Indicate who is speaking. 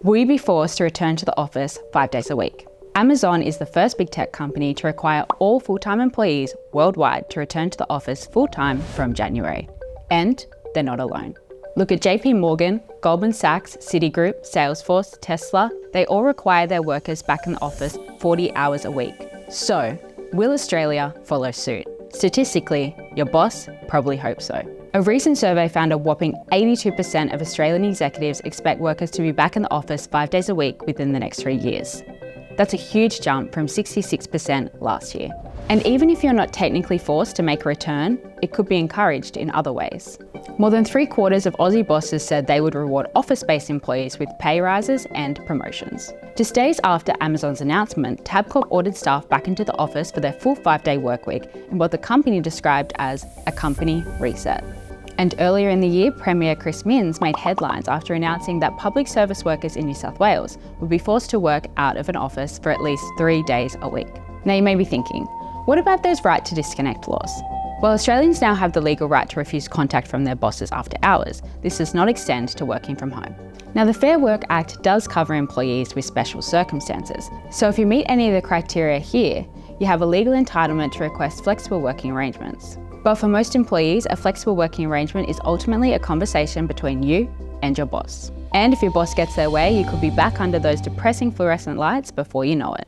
Speaker 1: Will you be forced to return to the office 5 days a week? Amazon is the first big tech company to require all full-time employees worldwide to return to the office full-time from January. And they're not alone. Look at JP Morgan, Goldman Sachs, Citigroup, Salesforce, Tesla. They all require their workers back in the office 40 hours a week. So, will Australia follow suit? Statistically, your boss probably hopes so. A recent survey found a whopping 82% of Australian executives expect workers to be back in the office 5 days a week within the next 3 years. That's a huge jump from 66% last year. And even if you're not technically forced to make a return, it could be encouraged in other ways. More than 3/4 of Aussie bosses said they would reward office-based employees with pay rises and promotions. Just days after Amazon's announcement, Tabcorp ordered staff back into the office for their full 5-day workweek in what the company described as a company reset. And earlier in the year, Premier Chris Minns made headlines after announcing that public service workers in New South Wales would be forced to work out of an office for at least 3 days a week. Now you may be thinking, what about those right to disconnect laws? Well, Australians now have the legal right to refuse contact from their bosses after hours. This does not extend to working from home. Now, the Fair Work Act does cover employees with special circumstances. So if you meet any of the criteria here, you have a legal entitlement to request flexible working arrangements. But for most employees, a flexible working arrangement is ultimately a conversation between you and your boss. And if your boss gets their way, you could be back under those depressing fluorescent lights before you know it.